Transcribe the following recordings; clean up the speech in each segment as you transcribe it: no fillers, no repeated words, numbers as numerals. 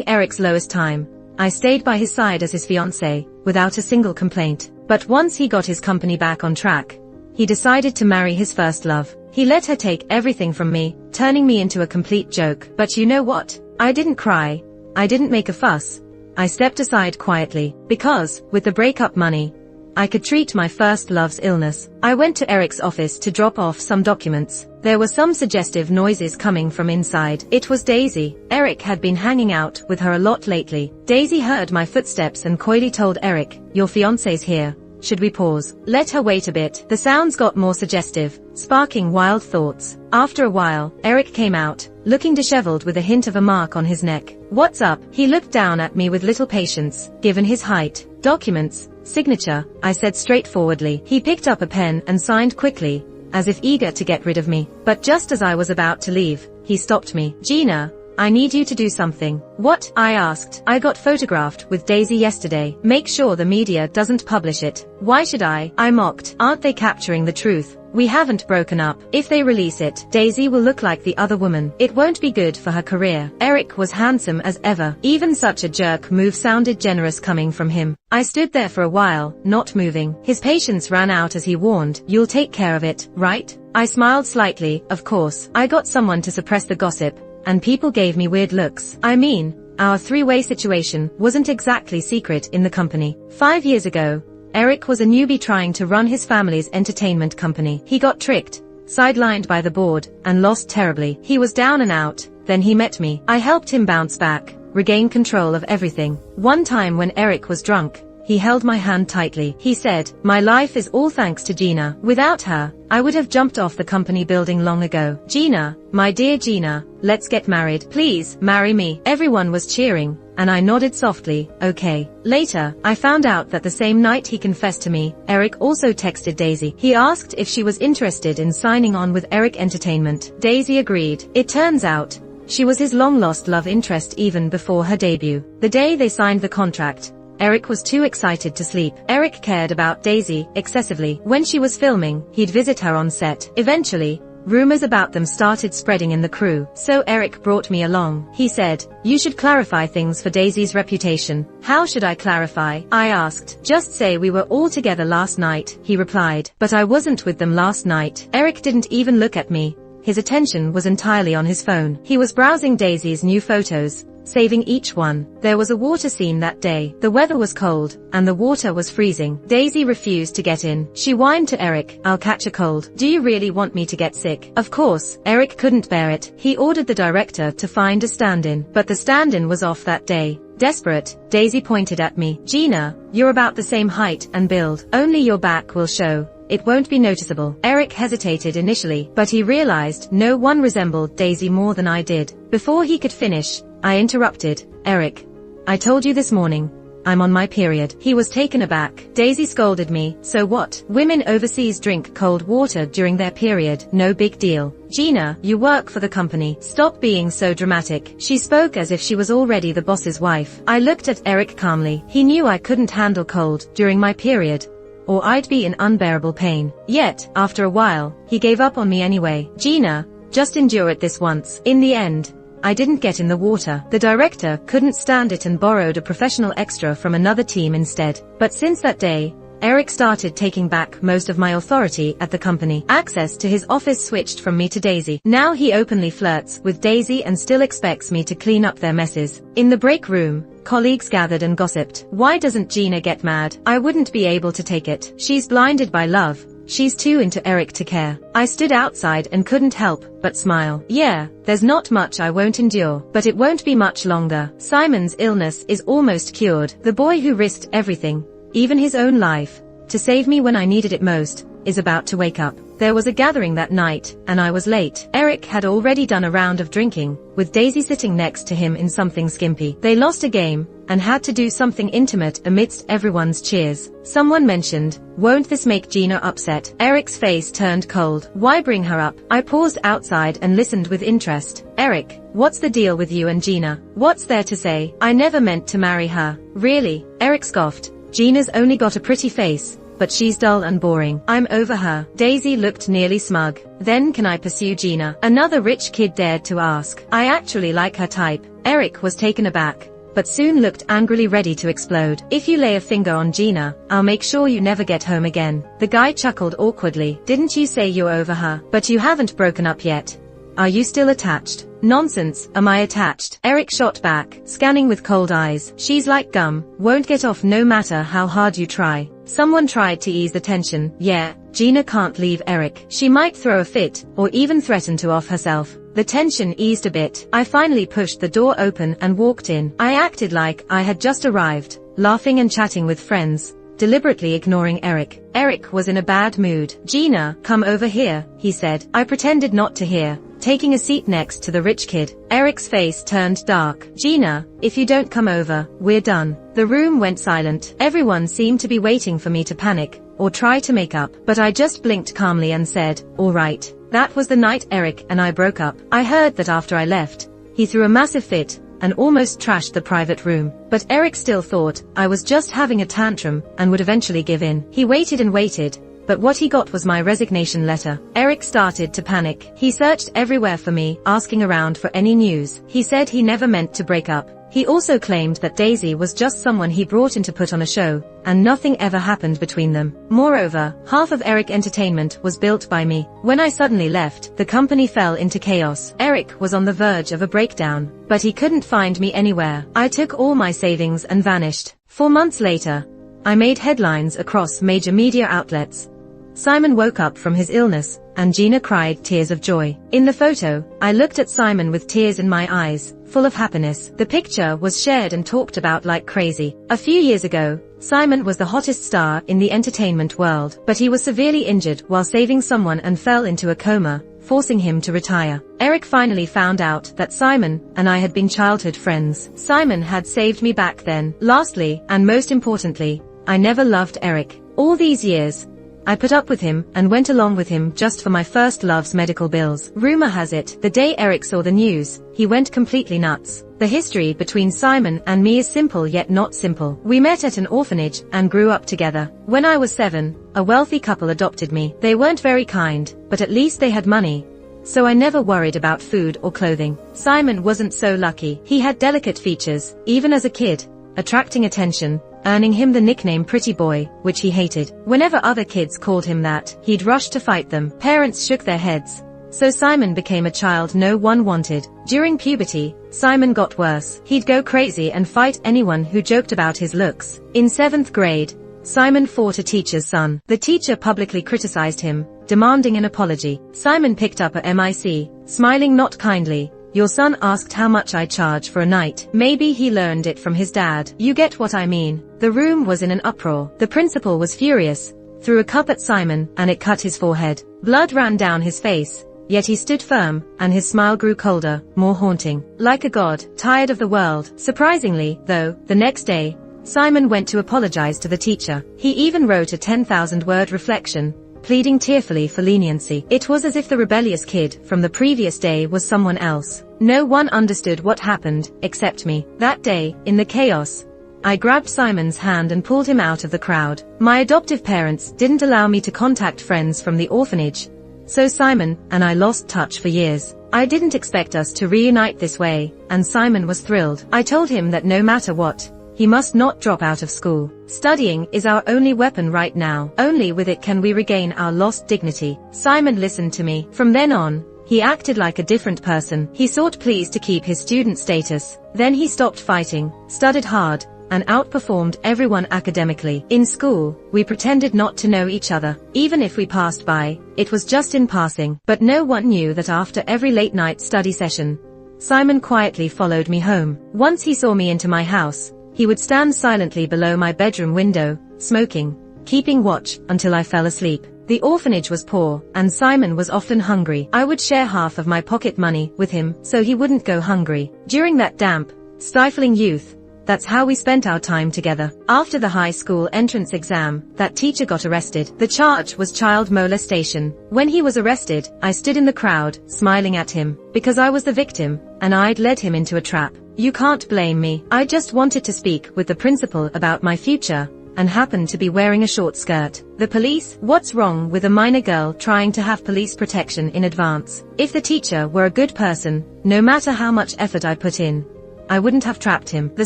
During Eric's lowest time, I stayed by his side as his fiancé, without a single complaint. But once he got his company back on track, he decided to marry his first love. He let her take everything from me, turning me into a complete joke. But you know what? I didn't cry. I didn't make a fuss. I stepped aside quietly, because, with the breakup money, I could treat my first love's illness. I went to Eric's office to drop off some documents. There were some suggestive noises coming from inside. It was Daisy. Eric had been hanging out with her a lot lately. Daisy heard my footsteps and coyly told Eric, "Your fiancé's here. Should we pause? Let her wait a bit." The sounds got more suggestive, sparking wild thoughts. After a while, Eric came out, looking disheveled with a hint of a mark on his neck. "What's up?" He looked down at me with little patience, given his height. "Documents. Signature," I said straightforwardly. He picked up a pen and signed quickly, as if eager to get rid of me. But just as I was about to leave, he stopped me. "Gina, I need you to do something." "What?" I asked. "I got photographed with Daisy yesterday. Make sure the media doesn't publish it." "Why should I?" I mocked. "Aren't they capturing the truth? We haven't broken up. If they release it, Daisy will look like the other woman. It won't be good for her career." Eric was handsome as ever. Even such a jerk move sounded generous coming from him. I stood there for a while, not moving. His patience ran out as he warned, "You'll take care of it, right?" I smiled slightly. Of course. I got someone to suppress the gossip, and people gave me weird looks. I mean, our three-way situation wasn't exactly secret in the company. 5 years ago, Eric was a newbie trying to run his family's entertainment company. He got tricked, sidelined by the board, and lost terribly. He was down and out. Then he met me. I helped him bounce back, regain control of everything. One time when Eric was drunk, he held my hand tightly. He said, "My life is all thanks to Gina. Without her, I would have jumped off the company building long ago. Gina, my dear Gina, let's get married. Please, marry me." Everyone was cheering, and I nodded softly, "Okay." Later, I found out that the same night he confessed to me, Eric also texted Daisy. He asked if she was interested in signing on with Eric Entertainment. Daisy agreed. It turns out, she was his long-lost love interest even before her debut. The day they signed the contract, Eric was too excited to sleep. Eric cared about Daisy excessively. When she was filming, he'd visit her on set. Eventually, rumors about them started spreading in the crew. So Eric brought me along. He said, "You should clarify things for Daisy's reputation." "How should I clarify?" I asked. "Just say we were all together last night," he replied. "But I wasn't with them last night." Eric didn't even look at me. His attention was entirely on his phone. He was browsing Daisy's new photos, saving each one. There was a water scene that day. The weather was cold, and the water was freezing. Daisy refused to get in. She whined to Eric, "I'll catch a cold. Do you really want me to get sick?" Of course, Eric couldn't bear it. He ordered the director to find a stand-in. But the stand-in was off that day. Desperate, Daisy pointed at me. "Gina, you're about the same height and build. Only your back will show. It won't be noticeable." Eric hesitated initially, but he realized no one resembled Daisy more than I did. Before he could finish, I interrupted. "Eric, I told you this morning, I'm on my period." He was taken aback. Daisy scolded me. "So what? Women overseas drink cold water during their period. No big deal." "Gina, you work for the company. Stop being so dramatic." She spoke as if she was already the boss's wife. I looked at Eric calmly. He knew I couldn't handle cold during my period, or I'd be in unbearable pain. Yet, after a while, he gave up on me anyway. "Gina, just endure it this once." In the end, I didn't get in the water. The director couldn't stand it and borrowed a professional extra from another team instead. But since that day, Eric started taking back most of my authority at the company. Access to his office switched from me to Daisy. Now he openly flirts with Daisy and still expects me to clean up their messes. In the break room, colleagues gathered and gossiped. "Why doesn't Gina get mad?" I wouldn't be able to take it. "She's blinded by love. She's too into Eric to care." I stood outside and couldn't help but smile. "Yeah, there's not much I won't endure, but it won't be much longer. Simon's illness is almost cured. The boy who risked everything, even his own life, to save me when I needed it most, is about to wake up." There was a gathering that night, and I was late. Eric had already done a round of drinking, with Daisy sitting next to him in something skimpy. They lost a game, and had to do something intimate amidst everyone's cheers. Someone mentioned, "Won't this make Gina upset?" Eric's face turned cold. "Why bring her up?" I paused outside and listened with interest. "Eric, what's the deal with you and Gina? What's there to say? I never meant to marry her." "Really?" Eric scoffed. "Gina's only got a pretty face, but she's dull and boring. I'm over her." Daisy looked nearly smug. "Then can I pursue Gina?" Another rich kid dared to ask. "I actually like her type." Eric was taken aback. but soon looked angrily ready to explode. "If you lay a finger on Gina, I'll make sure you never get home again." The guy chuckled awkwardly. "Didn't you say you're over her? But you haven't broken up yet. Are you still attached?" "Nonsense, am I attached?" Eric shot back, scanning with cold eyes. "She's like gum, won't get off no matter how hard you try." Someone tried to ease the tension. "Yeah, Gina can't leave Eric. She might throw a fit, or even threaten to off herself." The tension eased a bit. I finally pushed the door open and walked in. I acted like I had just arrived, laughing and chatting with friends, deliberately ignoring Eric. Eric was in a bad mood. "Gina, come over here," he said. I pretended not to hear, taking a seat next to the rich kid. Eric's face turned dark. "Gina, if you don't come over, we're done." The room went silent. Everyone seemed to be waiting for me to panic, or try to make up, but I just blinked calmly and said, "All right." That was the night Eric and I broke up. I heard that after I left, he threw a massive fit, and almost trashed the private room. But Eric still thought I was just having a tantrum, and would eventually give in. He waited and waited, but what he got was my resignation letter. Eric started to panic. He searched everywhere for me, asking around for any news. He said he never meant to break up. He also claimed that Daisy was just someone he brought in to put on a show, and nothing ever happened between them. Moreover, half of Eric Entertainment was built by me. When I suddenly left, the company fell into chaos. Eric was on the verge of a breakdown, but he couldn't find me anywhere. I took all my savings and vanished. 4 months later, I made headlines across major media outlets. Simon woke up from his illness, and Gina cried tears of joy. In the photo, I looked at Simon with tears in my eyes, full of happiness. The picture was shared and talked about like crazy. A few years ago, Simon was the hottest star in the entertainment world, but he was severely injured while saving someone and fell into a coma, forcing him to retire. Eric finally found out that Simon and I had been childhood friends. Simon had saved me back then. Lastly, and most importantly, I never loved Eric. All these years, I put up with him and went along with him just for my first love's medical bills. Rumor has it, the day Eric saw the news, he went completely nuts. The history between Simon and me is simple yet not simple. We met at an orphanage and grew up together. When I was 7, a wealthy couple adopted me. They weren't very kind, but at least they had money, so I never worried about food or clothing. Simon wasn't so lucky. He had delicate features, even as a kid, attracting attention, earning him the nickname Pretty Boy, which he hated. Whenever other kids called him that, he'd rush to fight them. Parents shook their heads, so Simon became a child no one wanted. During puberty, Simon got worse. He'd go crazy and fight anyone who joked about his looks. In 7th grade, Simon fought a teacher's son. The teacher publicly criticized him, demanding an apology. Simon picked up a mic, smiling not kindly. "Your son asked how much I charge for a night. Maybe he learned it from his dad. You get what I mean." The room was in an uproar. The principal was furious, threw a cup at Simon, and it cut his forehead. Blood ran down his face, yet he stood firm, and his smile grew colder, more haunting. Like a god, tired of the world. Surprisingly, though, the next day, Simon went to apologize to the teacher. He even wrote a 10,000-word reflection, pleading tearfully for leniency. It was as if the rebellious kid from the previous day was someone else. No one understood what happened, except me. That day, in the chaos, I grabbed Simon's hand and pulled him out of the crowd. My adoptive parents didn't allow me to contact friends from the orphanage, so Simon and I lost touch for years. I didn't expect us to reunite this way, and Simon was thrilled. I told him that no matter what, he must not drop out of school. Studying is our only weapon right now. Only with it can we regain our lost dignity. Simon listened to me. From then on, he acted like a different person. He sought pleas to keep his student status. Then he stopped fighting, studied hard, and outperformed everyone academically. In school, we pretended not to know each other. Even if we passed by, it was just in passing. But no one knew that after every late-night study session, Simon quietly followed me home. Once he saw me into my house, he would stand silently below my bedroom window, smoking, keeping watch until I fell asleep. The orphanage was poor, and Simon was often hungry. I would share half of my pocket money with him, so he wouldn't go hungry. During that damp, stifling youth, that's how we spent our time together. After the high school entrance exam, that teacher got arrested. The charge was child molestation. When he was arrested, I stood in the crowd, smiling at him, because I was the victim, and I'd led him into a trap. You can't blame me. I just wanted to speak with the principal about my future, and happened to be wearing a short skirt. The police? What's wrong with a minor girl trying to have police protection in advance? If the teacher were a good person, no matter how much effort I put in, I wouldn't have trapped him. The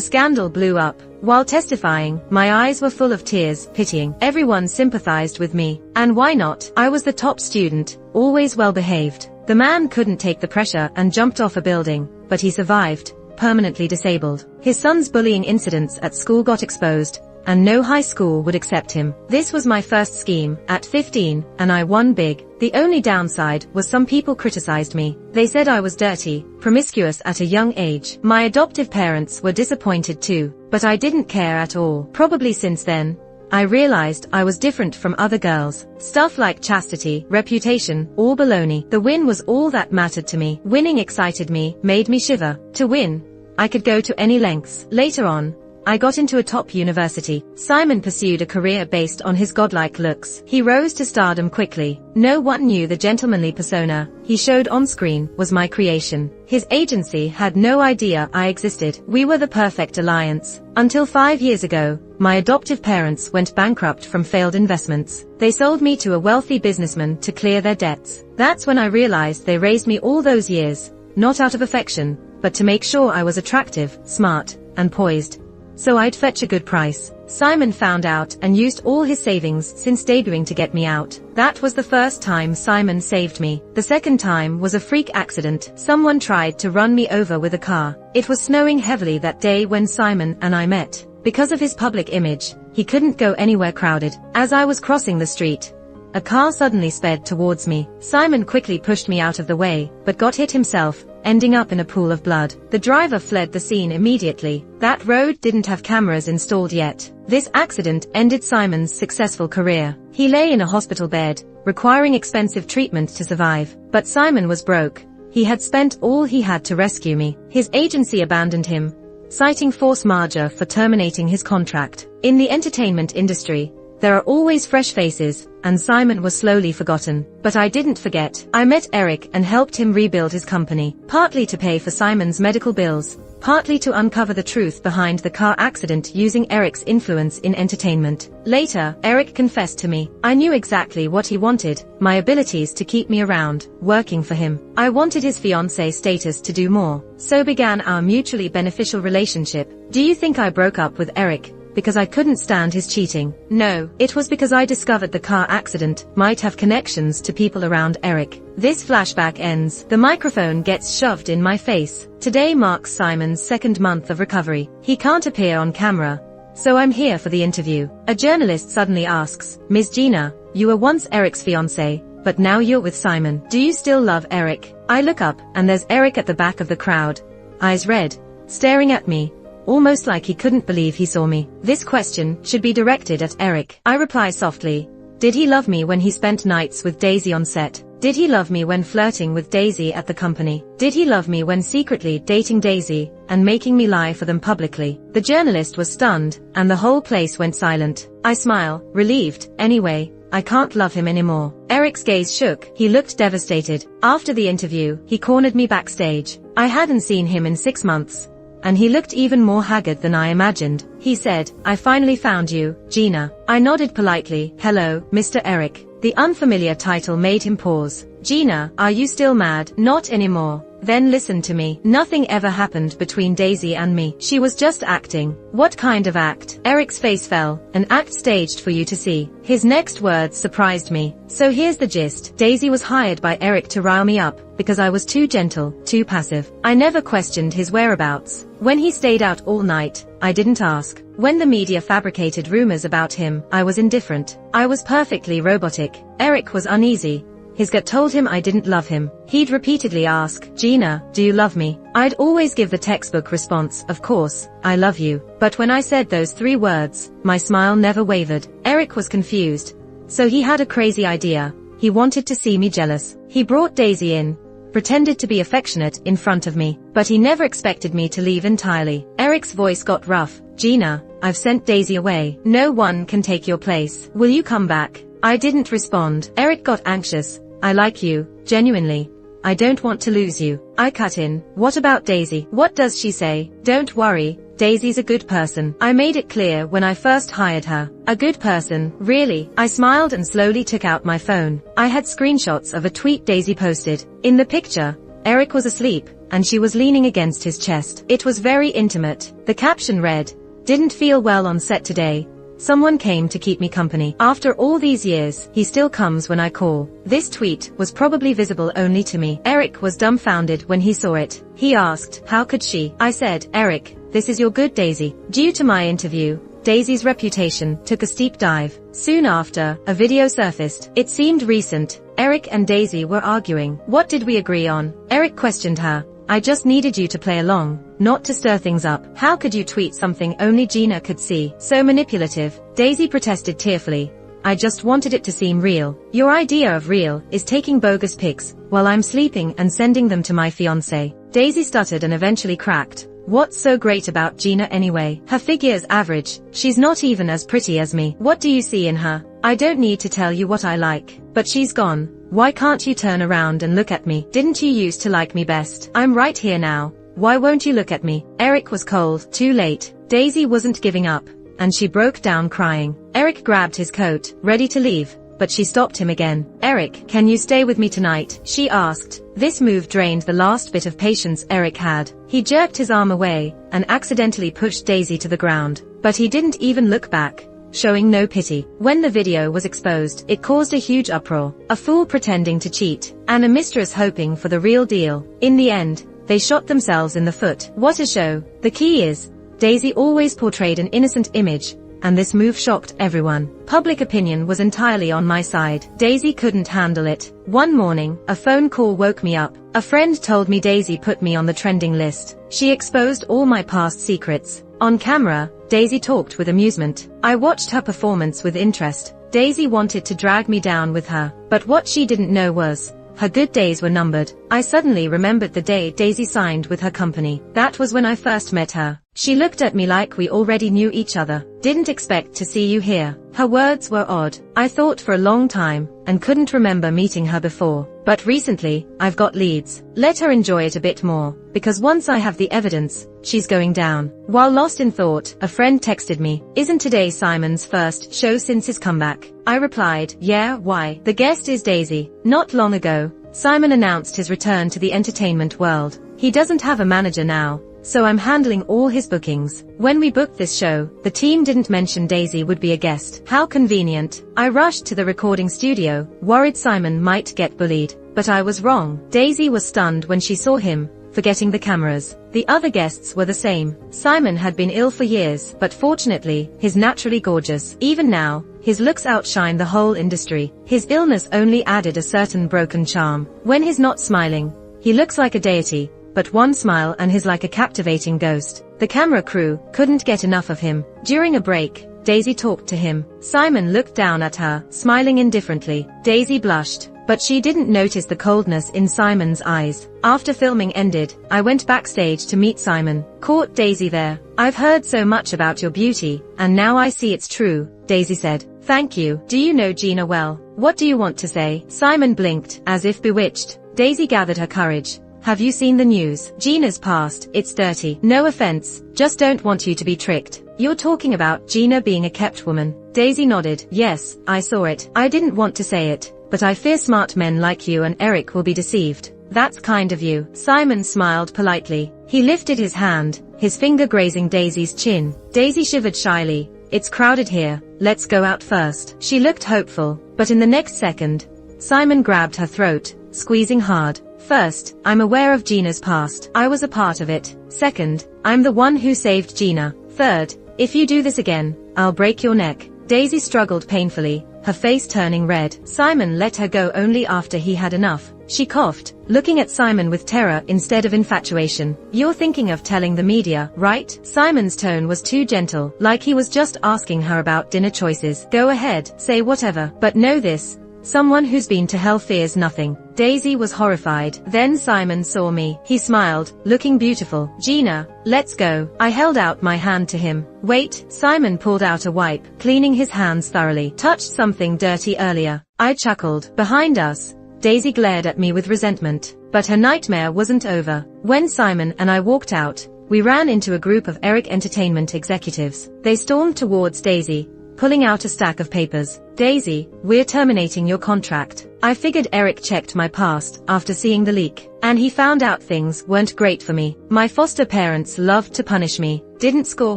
scandal blew up. While testifying, my eyes were full of tears, pitying. Everyone sympathized with me. And why not? I was the top student, always well behaved. The man couldn't take the pressure and jumped off a building, but he survived, permanently disabled. His son's bullying incidents at school got exposed, and no high school would accept him. This was my first scheme, at 15, and I won big. The only downside was some people criticized me. They said I was dirty, promiscuous at a young age. My adoptive parents were disappointed too, but I didn't care at all. Probably since then, I realized I was different from other girls. Stuff like chastity, reputation, all baloney. The win was all that mattered to me. Winning excited me, made me shiver. To win, I could go to any lengths. Later on, I got into a top university. Simon pursued a career based on his godlike looks. He rose to stardom quickly. No one knew the gentlemanly persona he showed on screen was my creation. His agency had no idea I existed. We were the perfect alliance. Until 5 years ago, my adoptive parents went bankrupt from failed investments. They sold me to a wealthy businessman to clear their debts. That's when I realized they raised me all those years, not out of affection, but to make sure I was attractive, smart, and poised. So I'd fetch a good price. Simon found out and used all his savings since debuting to get me out. That was the first time Simon saved me. The second time was a freak accident. Someone tried to run me over with a car. It was snowing heavily that day when Simon and I met. Because of his public image, he couldn't go anywhere crowded. As I was crossing the street, a car suddenly sped towards me. Simon quickly pushed me out of the way, but got hit himself, ending up in a pool of blood. The driver fled the scene immediately. That road didn't have cameras installed yet. This accident ended Simon's successful career. He lay in a hospital bed, requiring expensive treatment to survive. But Simon was broke. He had spent all he had to rescue me. His agency abandoned him, citing force majeure for terminating his contract. In the entertainment industry, there are always fresh faces, and Simon was slowly forgotten. But I didn't forget. I met Eric and helped him rebuild his company, partly to pay for Simon's medical bills, partly to uncover the truth behind the car accident using Eric's influence in entertainment. Later, Eric confessed to me. I knew exactly what he wanted, my abilities to keep me around, working for him. I wanted his fiancé status to do more. So began our mutually beneficial relationship. Do you think I broke up with Eric because I couldn't stand his cheating? No, it was because I discovered the car accident might have connections to people around Eric. This flashback ends. The microphone gets shoved in my face. Today marks Simon's second month of recovery. He can't appear on camera, so I'm here for the interview. A journalist suddenly asks, Ms. Gina, you were once Eric's fiancé, but now you're with Simon. Do you still love Eric? I look up, and there's Eric at the back of the crowd, eyes red, staring at me, almost like he couldn't believe he saw me. This question should be directed at Eric. I reply softly. Did he love me when he spent nights with Daisy on set? Did he love me when flirting with Daisy at the company? Did he love me when secretly dating Daisy and making me lie for them publicly? The journalist was stunned, and the whole place went silent. I smile, relieved. Anyway, I can't love him anymore. Eric's gaze shook. He looked devastated. After the interview, he cornered me backstage. I hadn't seen him in 6 months, and he looked even more haggard than I imagined. He said, I finally found you, Gina. I nodded politely. Hello, Mr. Eric. The unfamiliar title made him pause. Gina, are you still mad? Not anymore. Then listen to me. Nothing ever happened between Daisy and me. She was just acting. What kind of act? Eric's face fell. An act staged for you to see. His next words surprised me. So here's the gist. Daisy was hired by Eric to rile me up, because I was too gentle, too passive. I never questioned his whereabouts. When he stayed out all night, I didn't ask. When the media fabricated rumors about him, I was indifferent. I was perfectly robotic. Eric was uneasy. His gut told him I didn't love him. He'd repeatedly ask, Gina, do you love me? I'd always give the textbook response, of course, I love you. But when I said those 3 words, my smile never wavered. Eric was confused. So he had a crazy idea. He wanted to see me jealous. He brought Daisy in, pretended to be affectionate in front of me, but he never expected me to leave entirely. Eric's voice got rough. Gina, I've sent Daisy away. No one can take your place. Will you come back? I didn't respond. Eric got anxious. I like you, genuinely. I don't want to lose you. I cut in. What about Daisy? What does she say? Don't worry, Daisy's a good person. I made it clear when I first hired her. A good person, really? I smiled and slowly took out my phone. I had screenshots of a tweet Daisy posted. In the picture, Eric was asleep, and she was leaning against his chest. It was very intimate. The caption read, "Didn't feel well on set today. Someone came to keep me company. After all these years, he still comes when I call." This tweet was probably visible only to me. Eric was dumbfounded when he saw it. He asked, "How could she?" I said, "Eric, this is your good Daisy." Due to my interview, Daisy's reputation took a steep dive. Soon after, a video surfaced. It seemed recent. Eric and Daisy were arguing. What did we agree on? Eric questioned her. I just needed you to play along, not to stir things up. How could you tweet something only Gina could see? So manipulative. Daisy protested tearfully. I just wanted it to seem real. Your idea of real is taking bogus pics while I'm sleeping and sending them to my fiancé. Daisy stuttered and eventually cracked. What's so great about Gina anyway? Her figure's average. She's not even as pretty as me. What do you see in her? I don't need to tell you what I like. But she's gone. Why can't you turn around and look at me? Didn't you used to like me best? I'm right here now. Why won't you look at me? Eric was cold. Too late. Daisy wasn't giving up, and she broke down crying. Eric grabbed his coat, ready to leave, but she stopped him again. Eric, can you stay with me tonight? She asked. This move drained the last bit of patience Eric had. He jerked his arm away, and accidentally pushed Daisy to the ground. But he didn't even look back, showing no pity. When the video was exposed, it caused a huge uproar. A fool pretending to cheat, and a mistress hoping for the real deal. In the end, they shot themselves in the foot. What a show. The key is, Daisy always portrayed an innocent image, and this move shocked everyone. Public opinion was entirely on my side. Daisy couldn't handle it. One morning, a phone call woke me up. A friend told me Daisy put me on the trending list. She exposed all my past secrets. On camera, Daisy talked with amusement. I watched her performance with interest. Daisy wanted to drag me down with her, but what she didn't know was, her good days were numbered. I suddenly remembered the day Daisy signed with her company. That was when I first met her. She looked at me like we already knew each other. Didn't expect to see you here. Her words were odd. I thought for a long time, and couldn't remember meeting her before. But recently, I've got leads. Let her enjoy it a bit more, because once I have the evidence, she's going down. While lost in thought, a friend texted me, "Isn't today Simon's first show since his comeback?" I replied, "Yeah, why?" The guest is Daisy. Not long ago, Simon announced his return to the entertainment world. He doesn't have a manager now, so I'm handling all his bookings. When we booked this show, the team didn't mention Daisy would be a guest. How convenient. I rushed to the recording studio, worried Simon might get bullied. But I was wrong. Daisy was stunned when she saw him, forgetting the cameras. The other guests were the same. Simon had been ill for years, but fortunately, he's naturally gorgeous. Even now, his looks outshine the whole industry. His illness only added a certain broken charm. When he's not smiling, he looks like a deity, but one smile and he's like a captivating ghost. The camera crew couldn't get enough of him. During a break, Daisy talked to him. Simon looked down at her, smiling indifferently. Daisy blushed, but she didn't notice the coldness in Simon's eyes. After filming ended, I went backstage to meet Simon. Caught Daisy there. "I've heard so much about your beauty, and now I see it's true," Daisy said. "Thank you. Do you know Gina well? What do you want to say?" Simon blinked, as if bewitched. Daisy gathered her courage. "Have you seen the news? Gina's passed. It's dirty. No offense, just don't want you to be tricked." "You're talking about Gina being a kept woman?" Daisy nodded. "Yes, I saw it. I didn't want to say it, but I fear smart men like you and Eric will be deceived." "That's kind of you." Simon smiled politely. He lifted his hand, his finger grazing Daisy's chin. Daisy shivered shyly. "It's crowded here. Let's go out first." She looked hopeful, but in the next second, Simon grabbed her throat, squeezing hard. "First, I'm aware of Gina's past. I was a part of it. Second, I'm the one who saved Gina. Third, if you do this again, I'll break your neck." Daisy struggled painfully, her face turning red. Simon let her go only after he had enough. She coughed, looking at Simon with terror instead of infatuation. "You're thinking of telling the media, right?" Simon's tone was too gentle, like he was just asking her about dinner choices. "Go ahead, say whatever. But know this, someone who's been to hell fears nothing." Daisy was horrified. Then Simon saw me. He smiled, looking beautiful. "Gina, let's go." I held out my hand to him. "Wait." Simon pulled out a wipe, cleaning his hands thoroughly. "Touched something dirty earlier." I chuckled. Behind us, Daisy glared at me with resentment. But her nightmare wasn't over. When Simon and I walked out, we ran into a group of Eric Entertainment executives. They stormed towards Daisy, pulling out a stack of papers. "Daisy, we're terminating your contract." I figured Eric checked my past after seeing the leak, and he found out things weren't great for me. My foster parents loved to punish me. Didn't score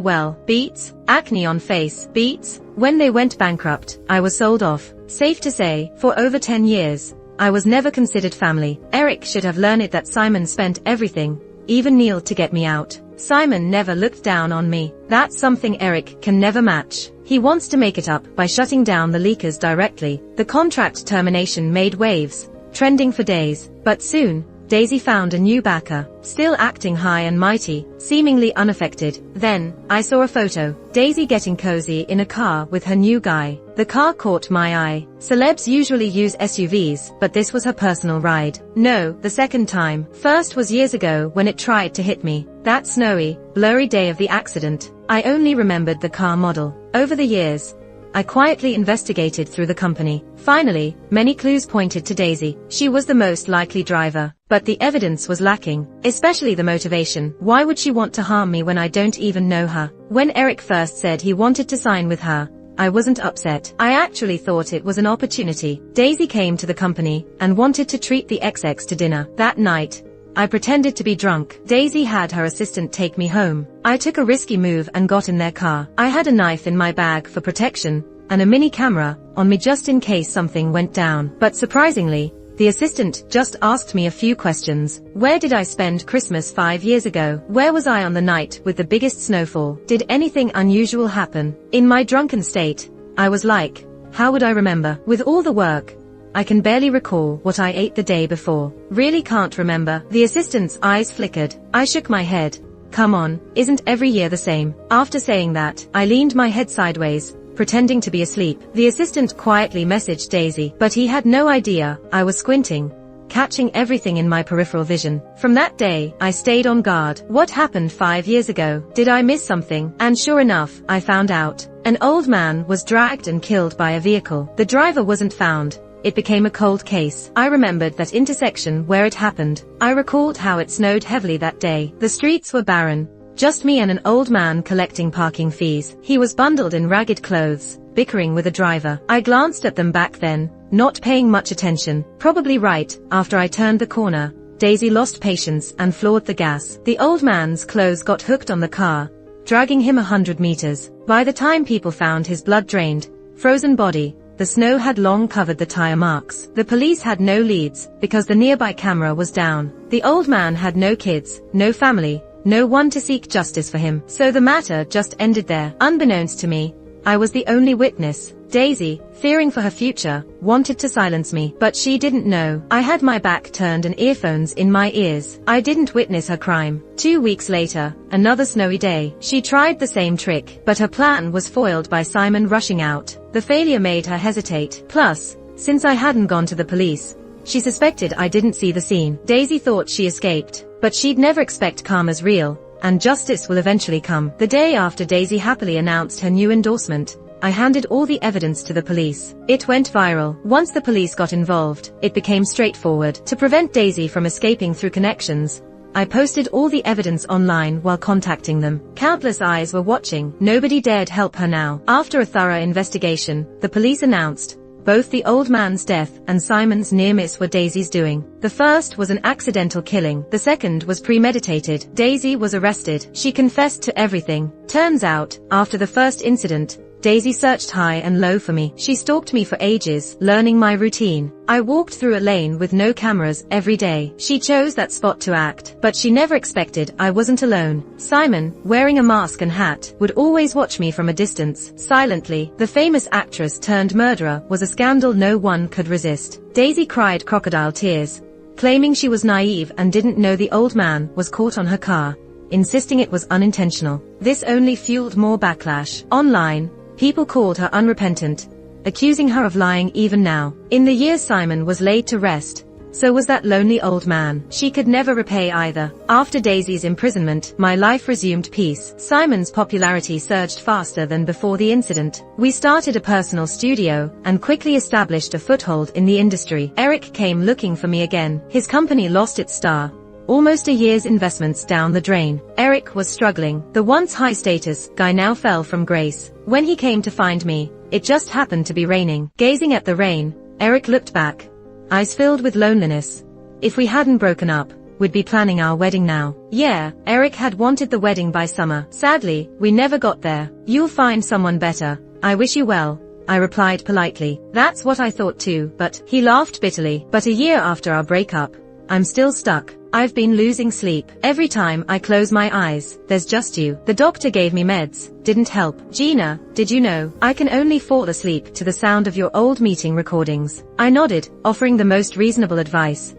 well, beats, acne on face, beats. When they went bankrupt, I was sold off. Safe to say, for over 10 years, I was never considered family. Eric should have learned that Simon spent everything, even Neil, to get me out. Simon never looked down on me. That's something Eric can never match. He wants to make it up by shutting down the leakers directly. The contract termination made waves, trending for days. But soon, Daisy found a new backer, still acting high and mighty, seemingly unaffected. Then, I saw a photo. Daisy getting cozy in a car with her new guy. The car caught my eye. Celebs usually use SUVs, but this was her personal ride. No, the second time. First was years ago when it tried to hit me. That snowy, blurry day of the accident. I only remembered the car model. Over the years, I quietly investigated through the company. Finally, many clues pointed to Daisy. She was the most likely driver, but the evidence was lacking, especially the motivation. Why would she want to harm me when I don't even know her? When Eric first said he wanted to sign with her, I wasn't upset. I actually thought it was an opportunity. Daisy came to the company and wanted to treat the XX to dinner. That night, I pretended to be drunk. Daisy had her assistant take me home. I took a risky move and got in their car. I had a knife in my bag for protection, and a mini camera on me just in case something went down. But surprisingly, the assistant just asked me a few questions. Where did I spend Christmas 5 years ago? Where was I on the night with the biggest snowfall? Did anything unusual happen? In my drunken state, I was like, how would I remember? With all the work, I can barely recall what I ate the day before. Really can't remember. The assistant's eyes flickered. I shook my head. Come on, isn't every year the same? After saying that, I leaned my head sideways, pretending to be asleep. The assistant quietly messaged Daisy, but he had no idea I was squinting, catching everything in my peripheral vision. From that day, I stayed on guard. What happened 5 years ago? Did I miss something? And sure enough, I found out. An old man was dragged and killed by a vehicle. The driver wasn't found. It became a cold case. I remembered that intersection where it happened. I recalled how it snowed heavily that day. The streets were barren. Just me and an old man collecting parking fees. He was bundled in ragged clothes, bickering with a driver. I glanced at them back then, not paying much attention. Probably right, after I turned the corner, Daisy lost patience and floored the gas. The old man's clothes got hooked on the car, dragging him 100 meters. By the time people found his blood-drained, frozen body, the snow had long covered the tire marks. The police had no leads, because the nearby camera was down. The old man had no kids, no family, no one to seek justice for him. So the matter just ended there. Unbeknownst to me, I was the only witness. Daisy, fearing for her future, wanted to silence me, but she didn't know. I had my back turned and earphones in my ears. I didn't witness her crime. 2 weeks later, another snowy day, she tried the same trick, but her plan was foiled by Simon rushing out. The failure made her hesitate. Plus, since I hadn't gone to the police, she suspected I didn't see the scene. Daisy thought she escaped, but she'd never expect karma's real, and justice will eventually come. The day after Daisy happily announced her new endorsement, I handed all the evidence to the police. It went viral. Once the police got involved, it became straightforward. To prevent Daisy from escaping through connections, I posted all the evidence online while contacting them. Countless eyes were watching. Nobody dared help her now. After a thorough investigation, the police announced both the old man's death and Simon's near miss were Daisy's doing. The first was an accidental killing. The second was premeditated. Daisy was arrested. She confessed to everything. Turns out, after the first incident, Daisy searched high and low for me. She stalked me for ages, learning my routine. I walked through a lane with no cameras every day. She chose that spot to act, but she never expected I wasn't alone. Simon, wearing a mask and hat, would always watch me from a distance, silently. The famous actress turned murderer was a scandal no one could resist. Daisy cried crocodile tears, claiming she was naive and didn't know the old man was caught on her car, insisting it was unintentional. This only fueled more backlash. Online, people called her unrepentant, accusing her of lying even now. In the years Simon was laid to rest, so was that lonely old man. She could never repay either. After Daisy's imprisonment, my life resumed peace. Simon's popularity surged faster than before the incident. We started a personal studio, and quickly established a foothold in the industry. Eric came looking for me again. His company lost its star, Almost a year's investments down the drain. Eric was struggling. The once high-status guy now fell from grace. When he came to find me, it just happened to be raining. Gazing at the rain, Eric looked back, eyes filled with loneliness. If we hadn't broken up, we'd be planning our wedding now. Yeah, Eric had wanted the wedding by summer. Sadly, we never got there. You'll find someone better. I wish you well, I replied politely. That's what I thought too, but he laughed bitterly. But a year after our breakup, I'm still stuck. I've been losing sleep. Every time I close my eyes, there's just you. The doctor gave me meds, didn't help. Gina, did you know, I can only fall asleep to the sound of your old meeting recordings. I nodded, offering the most reasonable advice.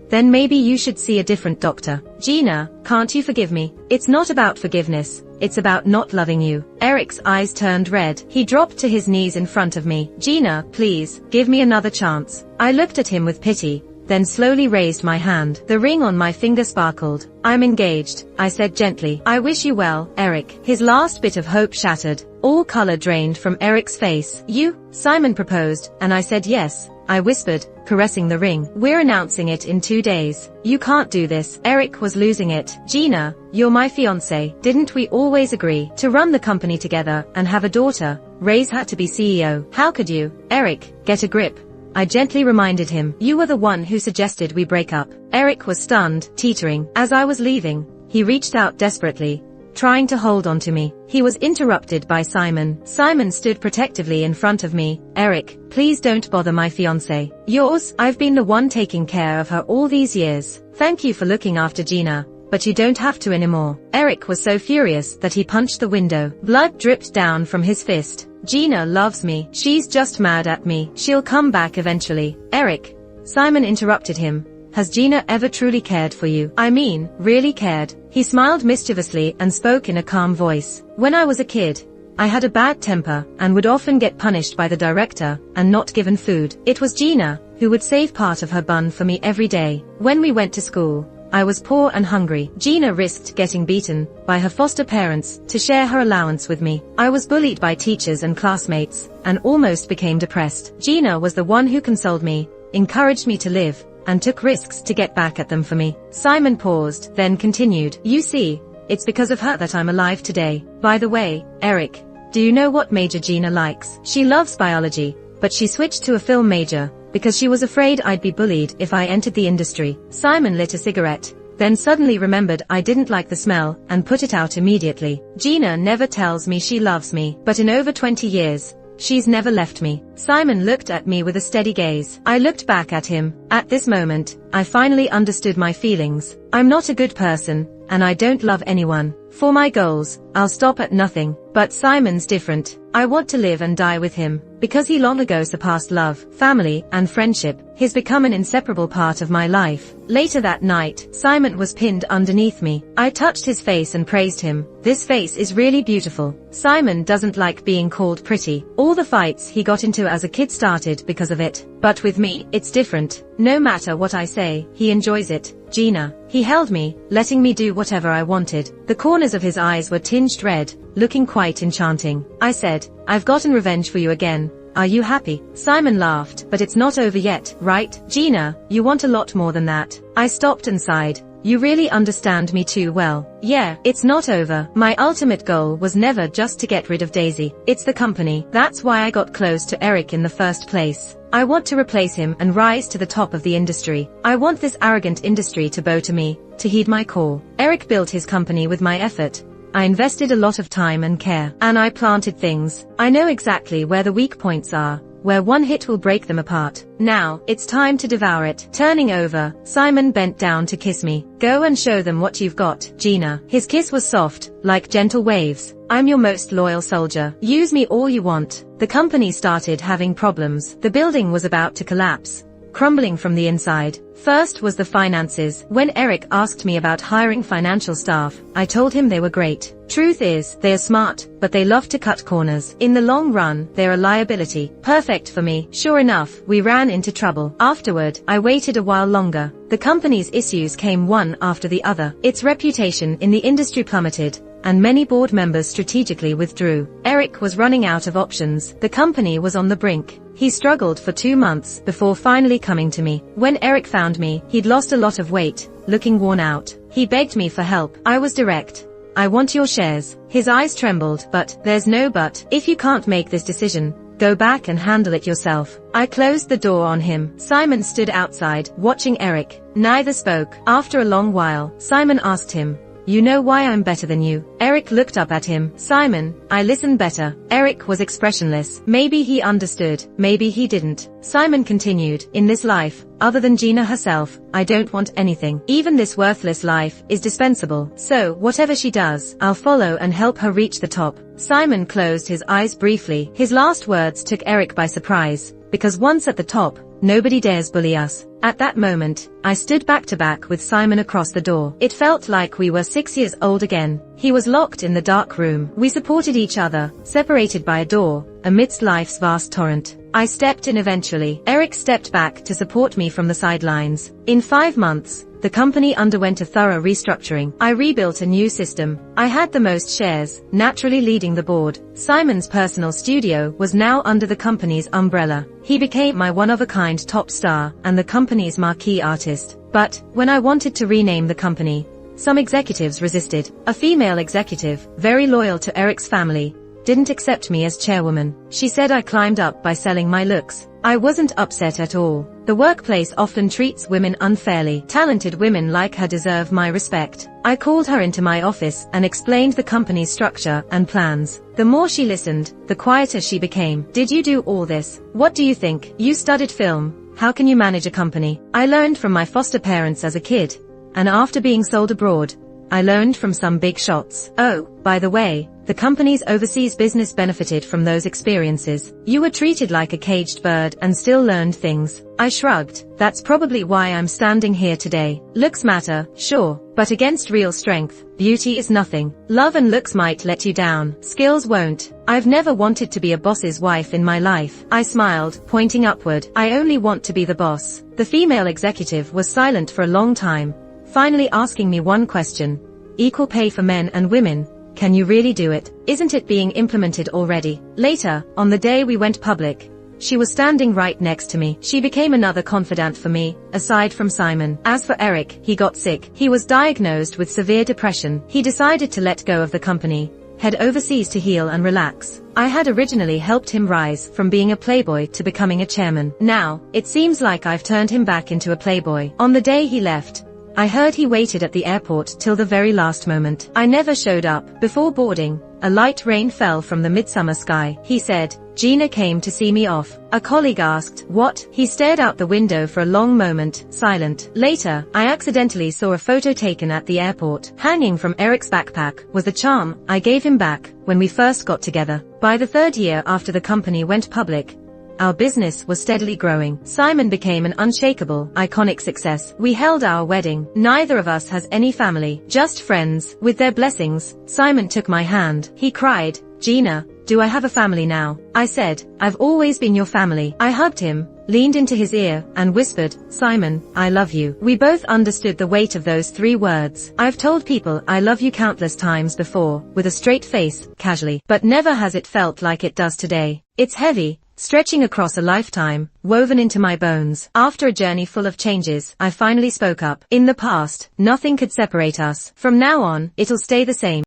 Then maybe you should see a different doctor. Gina, can't you forgive me? It's not about forgiveness, it's about not loving you. Eric's eyes turned red. He dropped to his knees in front of me. Gina, please, give me another chance. I looked at him with pity, then slowly raised my hand. The ring on my finger sparkled. I'm engaged, I said gently. I wish you well, Eric. His last bit of hope shattered. All color drained from Eric's face. You? Simon proposed, and I said yes, I whispered, caressing the ring. We're announcing it in 2 days. You can't do this. Eric was losing it. Gina, you're my fiancé. Didn't we always agree to run the company together and have a daughter? Raise her to be CEO. How could you? Eric, get a grip, I gently reminded him. You were the one who suggested we break up. Eric was stunned, teetering. As I was leaving, he reached out desperately, trying to hold on to me. He was interrupted by Simon. Simon stood protectively in front of me. Eric, please don't bother my fiancé. Yours? I've been the one taking care of her all these years. Thank you for looking after Gina, but you don't have to anymore. Eric was so furious that he punched the window. Blood dripped down from his fist. Gina loves me. She's just mad at me. She'll come back eventually. Eric, Simon interrupted him. Has Gina ever truly cared for you? I mean, really cared? He smiled mischievously and spoke in a calm voice. When I was a kid, I had a bad temper and would often get punished by the director and not given food. It was Gina who would save part of her bun for me every day. When we went to school, I was poor and hungry. Gina risked getting beaten by her foster parents to share her allowance with me. I was bullied by teachers and classmates and almost became depressed. Gina was the one who consoled me, encouraged me to live, and took risks to get back at them for me. Simon paused, then continued. You see, it's because of her that I'm alive today. By the way, Eric, do you know what major Gina likes? She loves biology, but she switched to a film major because she was afraid I'd be bullied if I entered the industry. Simon lit a cigarette, then suddenly remembered I didn't like the smell and put it out immediately. Gina never tells me she loves me, but in over 20 years, she's never left me. Simon looked at me with a steady gaze. I looked back at him. At this moment, I finally understood my feelings. I'm not a good person, and I don't love anyone. For my goals, I'll stop at nothing. But Simon's different. I want to live and die with him. Because he long ago surpassed love, family, and friendship, he's become an inseparable part of my life. Later that night, Simon was pinned underneath me. I touched his face and praised him. This face is really beautiful. Simon doesn't like being called pretty. All the fights he got into as a kid started because of it. But with me, it's different. No matter what I say, he enjoys it. Gina. He held me, letting me do whatever I wanted. The corners of his eyes were tinged red, looking quite enchanting. I said, I've gotten revenge for you again. Are you happy? Simon laughed. But it's not over yet, right? Gina, you want a lot more than that. I stopped and sighed. You really understand me too well. Yeah, it's not over. My ultimate goal was never just to get rid of Daisy. It's the company. That's why I got close to Eric in the first place. I want to replace him and rise to the top of the industry. I want this arrogant industry to bow to me, to heed my call. Eric built his company with my effort. I invested a lot of time and care. And I planted things. I know exactly where the weak points are, where one hit will break them apart. Now, it's time to devour it. Turning over, Simon bent down to kiss me. Go and show them what you've got, Gina. His kiss was soft, like gentle waves. I'm your most loyal soldier. Use me all you want. The company started having problems. The building was about to collapse, crumbling from the inside. First was the finances. When Eric asked me about hiring financial staff, I told him they were great. Truth is, they are smart, but they love to cut corners. In the long run, they're a liability. Perfect for me. Sure enough, we ran into trouble. Afterward, I waited a while longer. The company's issues came one after the other. Its reputation in the industry plummeted, and many board members strategically withdrew. Eric was running out of options. The company was on the brink. He struggled for 2 months before finally coming to me. When Eric found me, he'd lost a lot of weight, looking worn out. He begged me for help. I was direct. I want your shares. His eyes trembled. But, there's no but. If you can't make this decision, go back and handle it yourself. I closed the door on him. Simon stood outside, watching Eric. Neither spoke. After a long while, Simon asked him, "You know why I'm better than you?" Eric looked up at him. "Simon, I listen better." Eric was expressionless. Maybe he understood, maybe he didn't. Simon continued, "In this life, other than Gina herself, I don't want anything. Even this worthless life is dispensable. So, whatever she does, I'll follow and help her reach the top." Simon closed his eyes briefly. His last words took Eric by surprise, because once at the top, nobody dares bully us. At that moment, I stood back to back with Simon across the door. It felt like we were 6 years old again. He was locked in the dark room. We supported each other, separated by a door, amidst life's vast torrent. I stepped in eventually. Eric stepped back to support me from the sidelines. In 5 months, the company underwent a thorough restructuring. I rebuilt a new system. I had the most shares, naturally leading the board. Simon's personal studio was now under the company's umbrella. He became my one-of-a-kind top star and the company's marquee artist. But, when I wanted to rename the company, some executives resisted. A female executive, very loyal to Eric's family, didn't accept me as chairwoman. She said I climbed up by selling my looks. I wasn't upset at all. The workplace often treats women unfairly. Talented women like her deserve my respect. I called her into my office and explained the company's structure and plans. The more she listened, the quieter she became. "Did you do all this? What do you think? You studied film. How can you manage a company?" I learned from my foster parents as a kid, and after being sold abroad, I learned from some big shots. Oh, by the way, the company's overseas business benefited from those experiences. You were treated like a caged bird and still learned things. I shrugged. That's probably why I'm standing here today. Looks matter, sure, but against real strength, beauty is nothing. Love and looks might let you down. Skills won't. I've never wanted to be a boss's wife in my life. I smiled, pointing upward. I only want to be the boss. The female executive was silent for a long time, finally asking me one question. "Equal pay for men and women. Can you really do it? Isn't it being implemented already?" Later, on the day we went public, she was standing right next to me. She became another confidant for me, aside from Simon. As for Eric, he got sick. He was diagnosed with severe depression. He decided to let go of the company, head overseas to heal and relax. I had originally helped him rise from being a playboy to becoming a chairman. Now, it seems like I've turned him back into a playboy. On the day he left, I heard he waited at the airport till the very last moment. I never showed up. Before boarding, a light rain fell from the midsummer sky. He said, "Gina came to see me off." A colleague asked, "What?" He stared out the window for a long moment, silent. Later, I accidentally saw a photo taken at the airport. Hanging from Eric's backpack was the charm I gave him back when we first got together. By the 3rd year after the company went public, our business was steadily growing. Simon became an unshakable, iconic success. We held our wedding. Neither of us has any family, just friends. With their blessings, Simon took my hand. He cried, "Gina, do I have a family now?" I said, "I've always been your family." I hugged him, leaned into his ear, and whispered, "Simon, I love you." We both understood the weight of those 3 words. I've told people I love you countless times before, with a straight face, casually. But never has it felt like it does today. It's heavy, stretching across a lifetime, woven into my bones. After a journey full of changes, I finally spoke up. In the past, nothing could separate us. From now on, it'll stay the same.